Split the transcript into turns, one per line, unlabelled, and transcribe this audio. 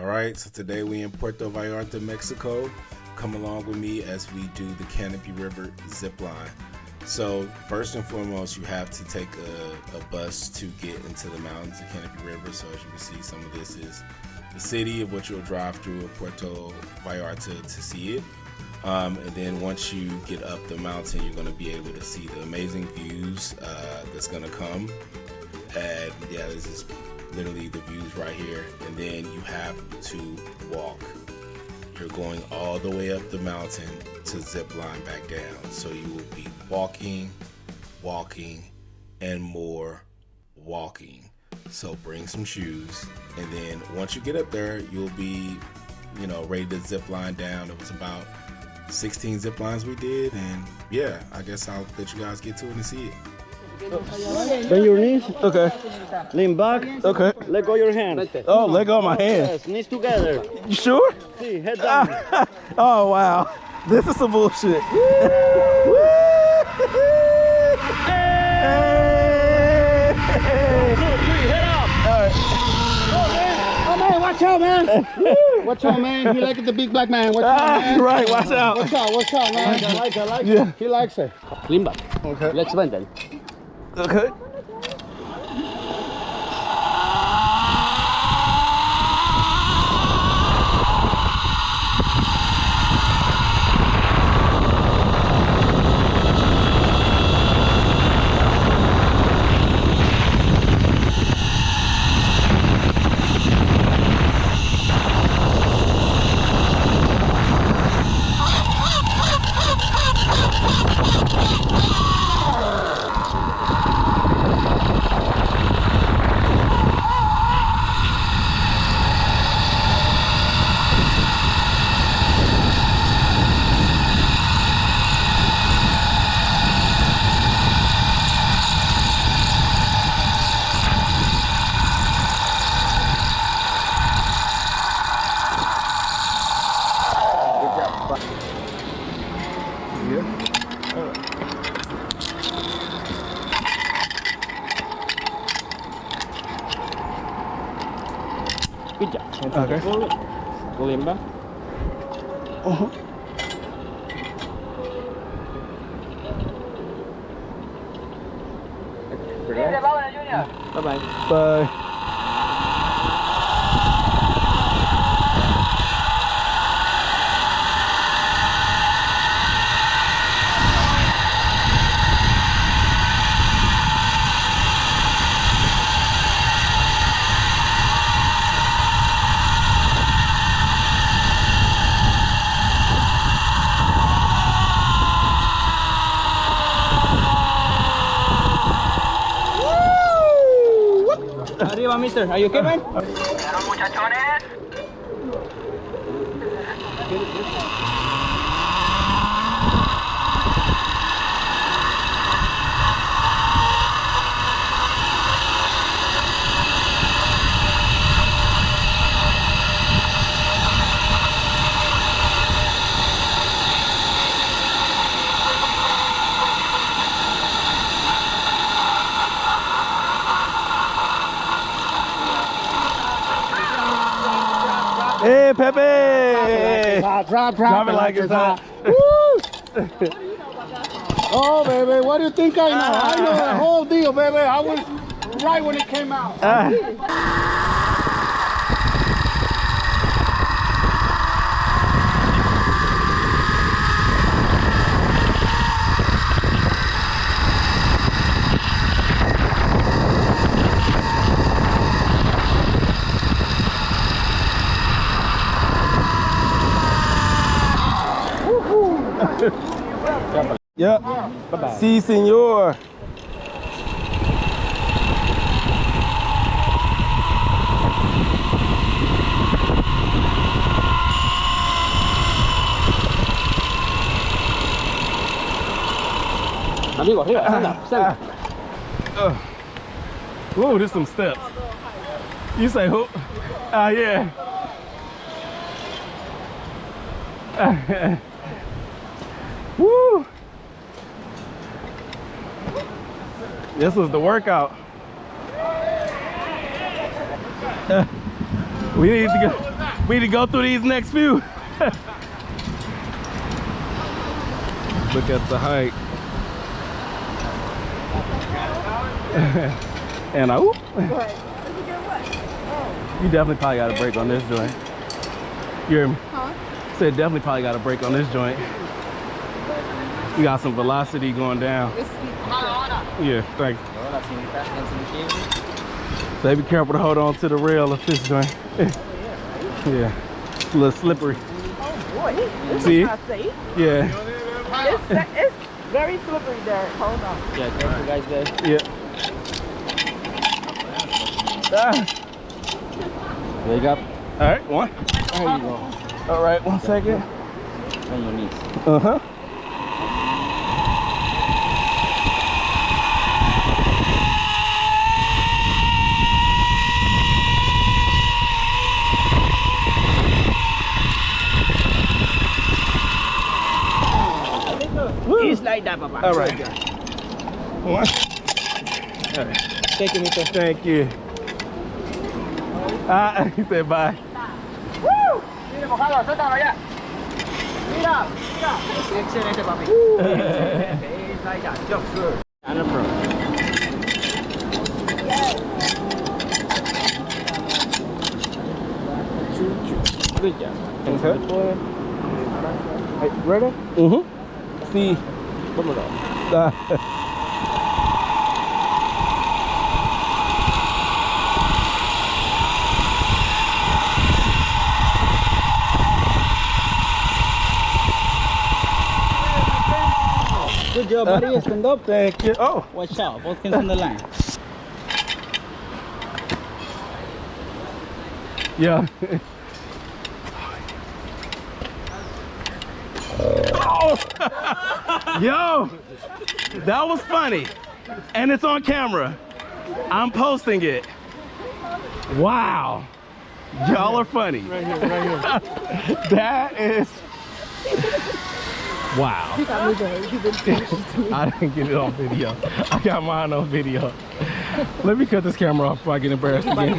All right, so today we in Puerto Vallarta, Mexico. Come along with me as we do the Canopy River Zipline. So first and foremost, you have to take a bus to get into the mountains of Canopy River. So as you can see, some of this is the city of which you'll drive through Puerto Vallarta to see it. And then once you get up the mountain, you're going to be able to see the amazing views that's going to come. And yeah, this is literally the views right here. And then you have to walk. You're going all the way up the mountain to zip line back down. So you will be walking, and more walking. So bring some shoes. And then once you get up there, you'll be, ready to zip line down. It was about 16 zip lines we did, and yeah, I guess I'll let you guys get to it and see it.
Bend your knees.
Okay.
Lean back.
Okay.
Let go your hands.
Oh, let go of my hand.
Yes, knees together.
You sure?
See, head down.
Oh, wow. This is some bullshit.
Watch out, man. Watch out, man. He likes the big black man. Watch out, man.
Right, watch out.
Watch out, man. I like
Yeah.
it. He likes it. Lean back.
Okay.
Let's bend then.
Okay.
Good job.
Okay.
Pull him back. Bye-bye.
Bye.
Arriba, mister. Are you okay, man?
Hey, Pepe!
Drop
it like it's hot.
Woo! Oh, baby, what do you think I know? I know the whole deal, baby. I was right when it came out.
Yep.
Bye-bye.
Si, senor.
Amigo, here, stand up, stand up.
Whoa, there's some steps. You say who? Yeah. Woo! This was the workout. We need to go. We need to go through these next few. Look at the height. And I whoop. You definitely probably got a break on this joint. You hear me? Huh? Said definitely probably got a break on this joint. You got some velocity going down. Yeah, thank you. So be careful to hold on to the rail of this joint. Yeah, it's a little slippery.
Oh boy, this
See?
is not safe.
Yeah.
It's very slippery there. Hold on.
Yeah, careful guys there.
Yeah. Ah.
There you go.
All right, one.
There you go.
All right, 1 second.
On your knees.
Uh-huh.
It's like that, Papa.
All right. One. All right.
Take it, Mr.
Thank you. He said bye.
Woo! Mira, mojado, suéltalo ya. Mira, mira. Excelente, papi. It's like that. Just good.
And a pro. Good job.
Okay.
Hey, ready?
Mm-hmm. See.
Come on. Good job, buddy. Stand up.
Thank you. Oh.
Watch out. Both hands on the line.
Yeah. Oh. Yo, that was funny. And it's on camera. I'm posting it. Wow. Y'all are funny.
Right here, right here.
That is... Wow. I didn't get it on video. I got mine on video. Let me cut this camera off before I get embarrassed again.